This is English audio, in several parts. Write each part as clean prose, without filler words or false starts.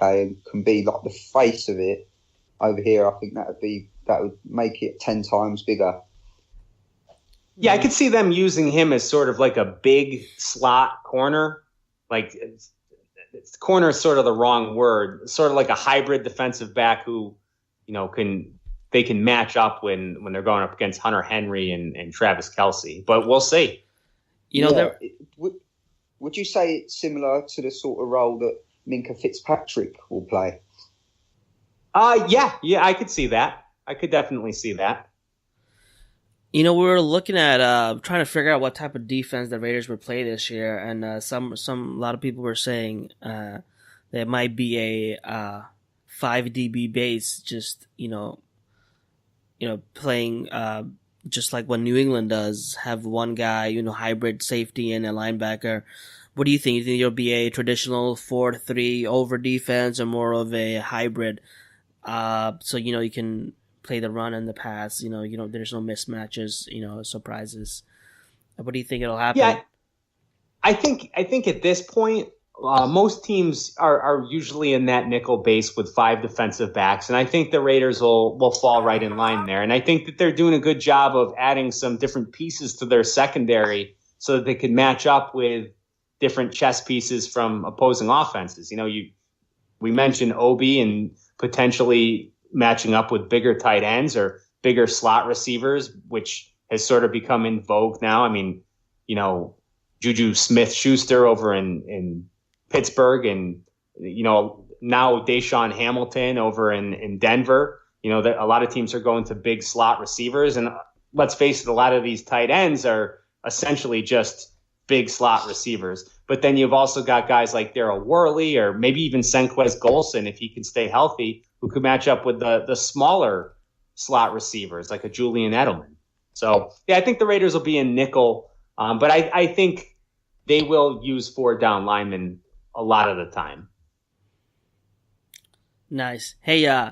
play and can be like the face of it over here, I think that would make it 10 times bigger. Yeah, I could see them using him as sort of like a big slot corner. Like, corner is sort of the wrong word. Sort of like a hybrid defensive back who, can match up when they're going up against Hunter Henry and Travis Kelce. But we'll see. Would you say it's similar to the sort of role that Minka Fitzpatrick will play? Yeah, I could see that. I could definitely see that. We were looking at trying to figure out what type of defense the Raiders would play this year, and a lot of people were saying there might be a 5 DB base, just playing just like what New England does, have one guy, hybrid safety and a linebacker. What do you think? You think there'll be a traditional 4-3 over defense or more of a hybrid? So you can play the run and the pass. There's no mismatches. Surprises. What do you think it'll happen? Yeah, I think at this point, most teams are usually in that nickel base with 5 defensive backs, and I think the Raiders will fall right in line there. And I think that they're doing a good job of adding some different pieces to their secondary so that they can match up with different chess pieces from opposing offenses. We mentioned Obi and potentially matching up with bigger tight ends or bigger slot receivers, which has sort of become in vogue now. I mean, Juju Smith-Schuster over in Pittsburgh, and now Deshaun Hamilton over in Denver. That a lot of teams are going to big slot receivers, and let's face it, a lot of these tight ends are essentially just big slot receivers. But then you've also got guys like Darryl Worley or maybe even Senquez Golson, if he can stay healthy, who could match up with the smaller slot receivers like a Julian Edelman. So, yeah, I think the Raiders will be in nickel, but I think they will use 4 down linemen a lot of the time. Nice. Hey,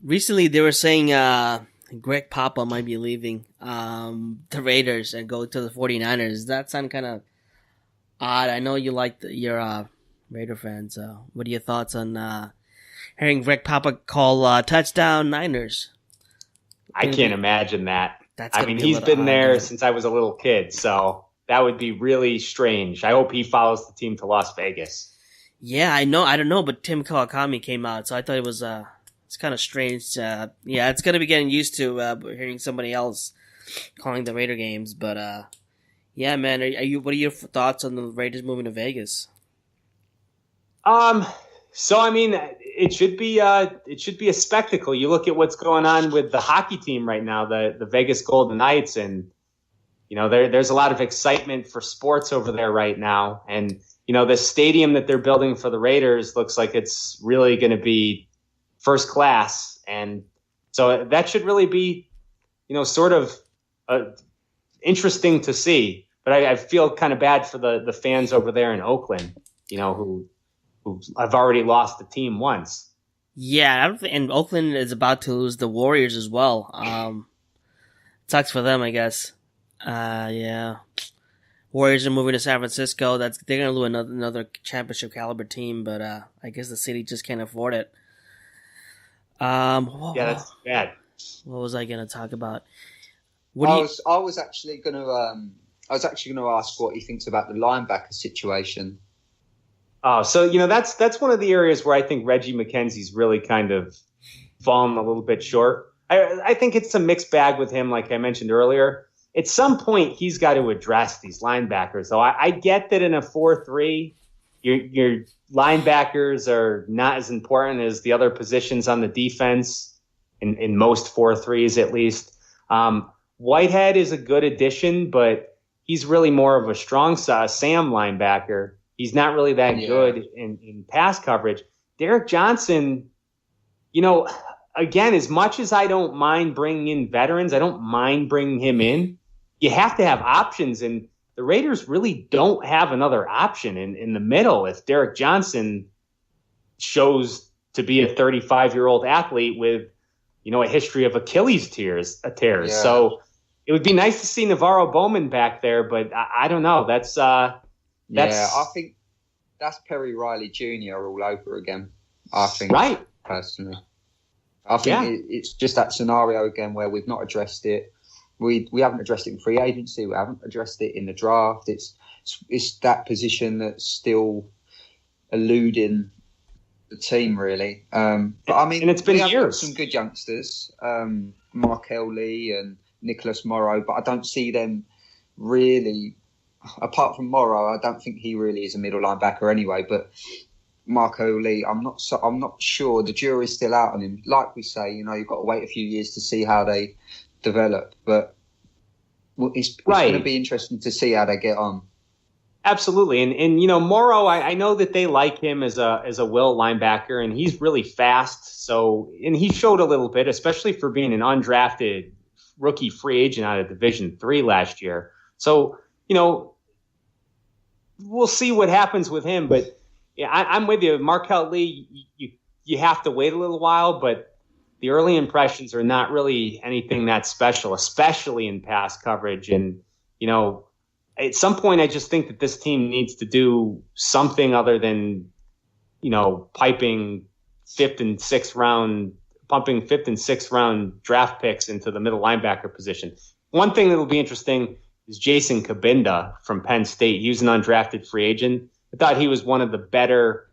recently they were saying Greg Papa might be leaving the Raiders and go to the 49ers. Does that sound kind of odd? I know you like your Raider fans. What are your thoughts on hearing Greg Papa call touchdown Niners? I can't imagine that. He's been there since I was a little kid, so that would be really strange. I hope he follows the team to Las Vegas. Yeah, I know. I don't know, but Tim Kawakami came out, so I thought it was it's kind of strange. It's going to be getting used to hearing somebody else calling the Raider games. But yeah, man, what are your thoughts on the Raiders moving to Vegas? So I mean, it should be a spectacle. You look at what's going on with the hockey team right now, the Vegas Golden Knights, and there's a lot of excitement for sports over there right now. And the stadium that they're building for the Raiders looks like it's really going to be first class, and so that should really be sort of interesting to see. But I feel kind of bad for the fans over there in Oakland, who I've already lost the team once. Yeah, and Oakland is about to lose the Warriors as well. Sucks for them, I guess. Yeah. Warriors are moving to San Francisco. They're going to lose another championship caliber team, but I guess the city just can't afford it. That's bad. What was I going to talk about? I was actually going to ask what he thinks about the linebacker situation. Oh, so that's one of the areas where I think Reggie McKenzie's really kind of fallen a little bit short. I think it's a mixed bag with him, like I mentioned earlier. At some point, he's got to address these linebackers. So I get that in a 4-3, your linebackers are not as important as the other positions on the defense, in most 4-3s at least. Whitehead is a good addition, but he's really more of a strong Sam linebacker. He's not really that good in pass coverage. Derek Johnson, again, as much as I don't mind bringing in veterans, I don't mind bringing him in. You have to have options, and the Raiders really don't have another option in the middle if Derek Johnson shows to be a 35-year-old athlete with, a history of Achilles tears. Yeah. So it would be nice to see Navarro Bowman back there, but I don't know. I think that's Perry Riley Jr. all over again. I think. Right. Personally. I think it's just that scenario again where we've not addressed it. We haven't addressed it in free agency. We haven't addressed it in the draft. It's that position that's still eluding the team, really. But I mean, and it's been we have years. got some good youngsters, Markel Lee and Nicholas Morrow, but I don't see them really. Apart from Morrow, I don't think he really is a middle linebacker anyway. But Marco Lee, I'm not sure. The jury's still out on him. Like we say, you've got to wait a few years to see how they develop. But it's going to be interesting to see how they get on. Absolutely, and Morrow, I know that they like him as a will linebacker, and he's really fast. So, and he showed a little bit, especially for being an undrafted rookie free agent out of Division III last year. So, we'll see what happens with him, but. Yeah, I'm with you. Markel Lee, you have to wait a little while, but the early impressions are not really anything that special, especially in pass coverage. And, at some point, I just think that this team needs to do something other than, pumping fifth and sixth round draft picks into the middle linebacker position. One thing that will be interesting is Jason Kabinda from Penn State. He was an undrafted free agent. I thought he was one of the better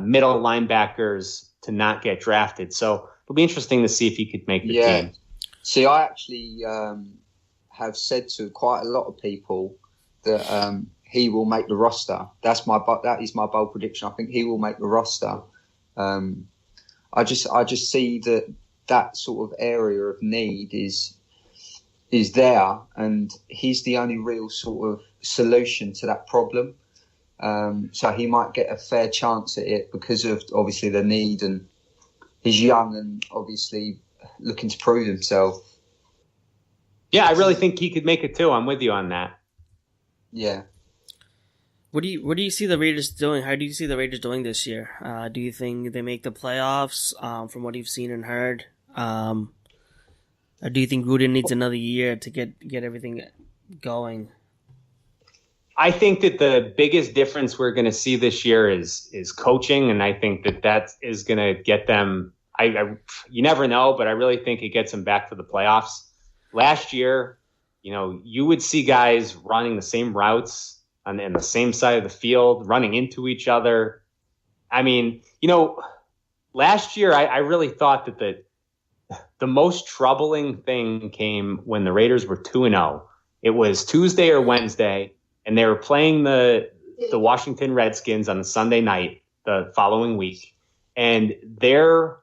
middle linebackers to not get drafted. So it'll be interesting to see if he could make the team. See, I actually have said to quite a lot of people that he will make the roster. That is my bold prediction. I think he will make the roster. I just see that sort of area of need is there, and he's the only real sort of solution to that problem. So he might get a fair chance at it because of obviously the need, and he's young and obviously looking to prove himself. Yeah, I really think he could make it too. I'm with you on that. Yeah. What do you see the Raiders doing? How do you see the Raiders doing this year? Do you think they make the playoffs? From what you've seen and heard, or do you think Gruden needs another year to get everything going? I think that the biggest difference we're going to see this year is coaching, and I think that is going to get them. You never know, but I really think it gets them back to the playoffs. Last year, you would see guys running the same routes on the same side of the field, running into each other. I mean, last year I really thought that the most troubling thing came when the Raiders were 2-0. It was Tuesday or Wednesday. And they were playing the Washington Redskins on the Sunday night the following week. And there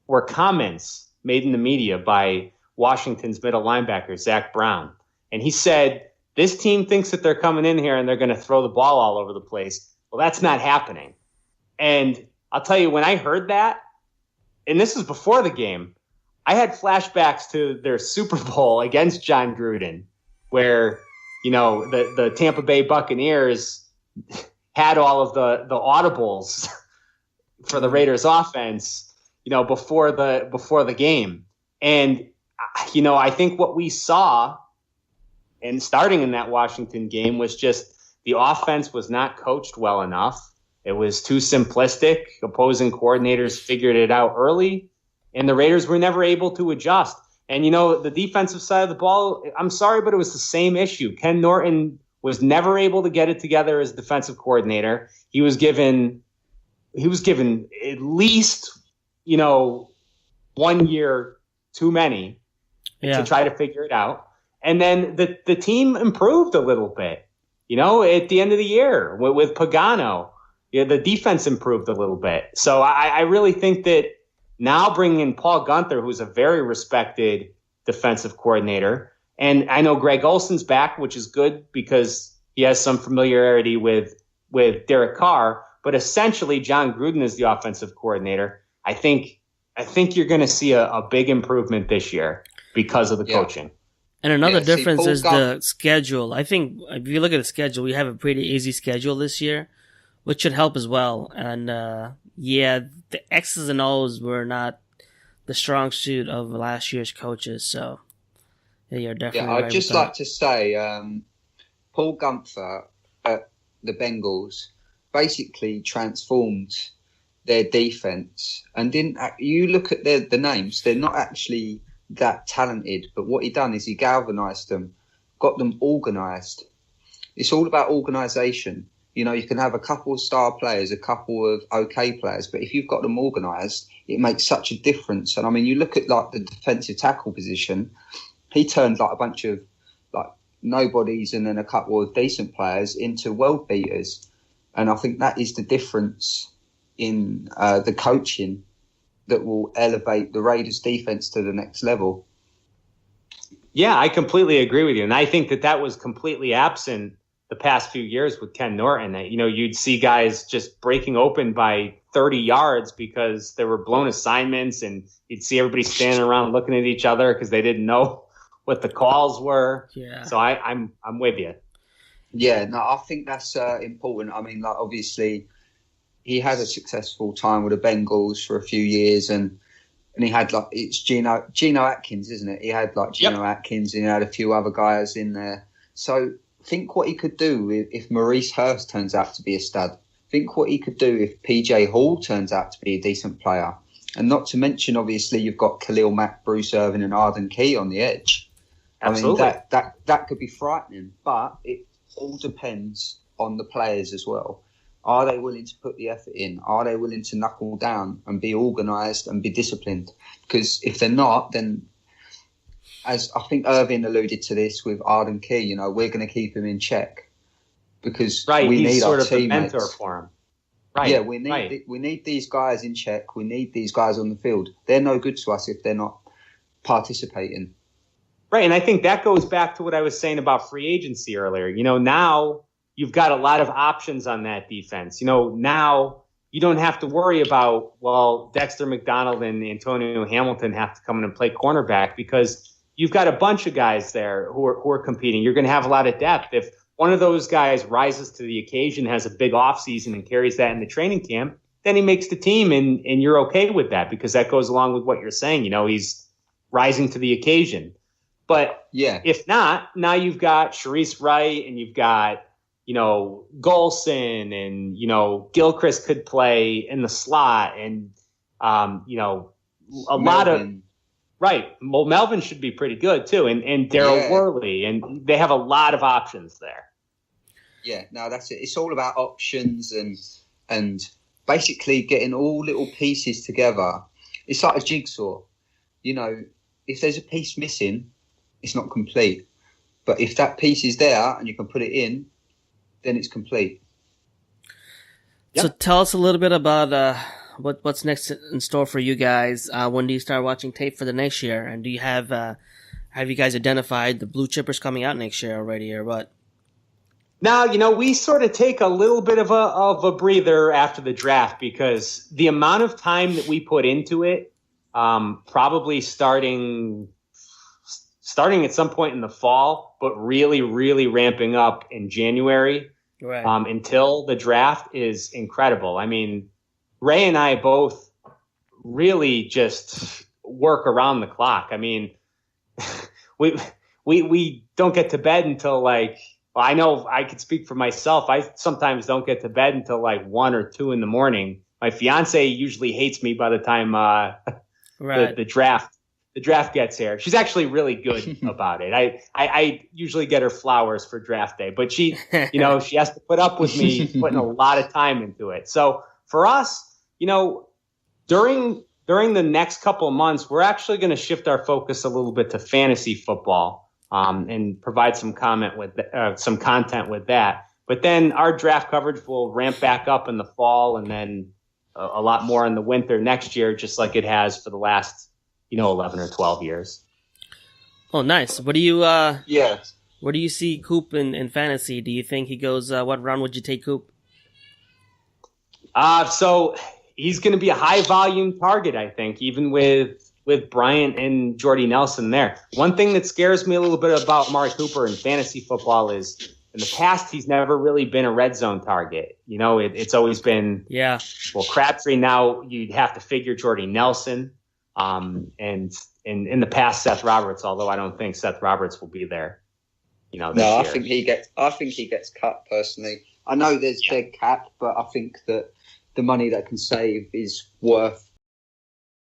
were comments made in the media by Washington's middle linebacker, Zach Brown. And he said, this team thinks that they're coming in here and they're going to throw the ball all over the place. Well, that's not happening. And I'll tell you, when I heard that, and this was before the game, I had flashbacks to their Super Bowl against John Gruden, where the Tampa Bay Buccaneers had all of the audibles for the Raiders offense, before the game. And, I think what we saw, and starting in that Washington game, was just the offense was not coached well enough. It was too simplistic. Opposing coordinators figured it out early, and the Raiders were never able to adjust. And, the defensive side of the ball, I'm sorry, but it was the same issue. Ken Norton was never able to get it together as defensive coordinator. He was given at least, 1 year too many to try to figure it out. And then the team improved a little bit, at the end of the year with Pagano. The defense improved a little bit. So I really think that now bringing in Paul Gunther, who's a very respected defensive coordinator, and I know Greg Olson's back, which is good because he has some familiarity with Derek Carr, but essentially John Gruden is the offensive coordinator. I think you're going to see a big improvement this year because of the coaching. And another difference is the schedule. I think if you look at the schedule, we have a pretty easy schedule this year, which should help as well. And the X's and O's were not the strong suit of last year's coaches. So you're definitely right. I'd just like to say, Paul Gunther at the Bengals basically transformed their defense, and didn't you look at the names? They're not actually that talented, but what he done is he galvanized them, got them organized. It's all about organization. You know, you can have a couple of star players, a couple of okay players, but if you've got them organised, it makes such a difference. And I mean, you look at like the defensive tackle position, he turned like a bunch of like nobodies and then a couple of decent players into world beaters. And I think that is the difference in the coaching that will elevate the Raiders defense to the next level. Yeah, I completely agree with you. And I think that was completely absent the past few years with Ken Norton. That, you know, you'd see guys just breaking open by 30 yards because there were blown assignments, and you'd see everybody standing around looking at each other because they didn't know what the calls were. Yeah. So I'm with you. Yeah, no, I think that's important. I mean, like, obviously, he had a successful time with the Bengals for a few years, and he had like, it's Geno Atkins, isn't it? He had like Geno Atkins, and he had a few other guys in there. So think what he could do if Maurice Hurst turns out to be a stud. Think what he could do if PJ Hall turns out to be a decent player. And not to mention, obviously, you've got Khalil Mack, Bruce Irvin, and Arden Key on the edge. Absolutely. I mean, that could be frightening, but it all depends on the players as well. Are they willing to put the effort in? Are they willing to knuckle down and be organised and be disciplined? Because if they're not, then, as I think Irvin alluded to this with Arden Key, you know, we're going to keep him in check because we need our teammates. He's sort of the mentor for him. Right. Yeah, we need these guys in check. We need these guys on the field. They're no good to us if they're not participating. Right, and I think that goes back to what I was saying about free agency earlier. You know, now you've got a lot of options on that defense. You know, now you don't have to worry about, well, Dexter McDonald and Antonio Hamilton have to come in and play cornerback because you've got a bunch of guys there who are competing. You're going to have a lot of depth. If one of those guys rises to the occasion, has a big offseason and carries that in the training camp, then he makes the team, and you're okay with that because that goes along with what you're saying. You know, he's rising to the occasion. But if not, now you've got Sharice Wright and you've got, you know, Golson, and, you know, Gilchrist could play in the slot, and, you know, lot of – right. Well, Melvin should be pretty good too, and Daryl Worley, and they have a lot of options there. Yeah, no, that's it. It's all about options and basically getting all little pieces together. It's like a jigsaw. You know, if there's a piece missing, it's not complete. But if that piece is there and you can put it in, then it's complete. So tell us a little bit about what's next in store for you guys. When do you start watching tape for the next year? And do you have you guys identified the blue chippers coming out next year already, or what? Now, you know, we sort of take a little bit of a breather after the draft because the amount of time that we put into it, probably starting at some point in the fall, but really, really ramping up in January until the draft is incredible. I mean, Ray and I both really just work around the clock. I mean, we don't get to bed until like, well, I know I could speak for myself. I sometimes don't get to bed until like 1 or 2 in the morning. My fiance usually hates me by the time the draft gets here. She's actually really good about it. I usually get her flowers for draft day, but she, you know, she has to put up with me putting a lot of time into it. So for us, you know, during the next couple of months, we're actually going to shift our focus a little bit to fantasy football, and provide some content with that. But then our draft coverage will ramp back up in the fall, and then a lot more in the winter next year, just like it has for the last, 11 or 12 years. Oh, nice. What do you where do you see Coop in fantasy? Do you think he goes? What round would you take Coop? So he's going to be a high volume target, I think, even with Bryant and Jordy Nelson there. One thing that scares me a little bit about Amari Cooper in fantasy football is in the past he's never really been a red zone target. It's always been well, Crabtree. Now you'd have to figure Jordy Nelson, and in the past Seth Roberts. Although I don't think Seth Roberts will be there. This year. I think he gets cut personally. I know there's dead cap, but I think that the money that can save is worth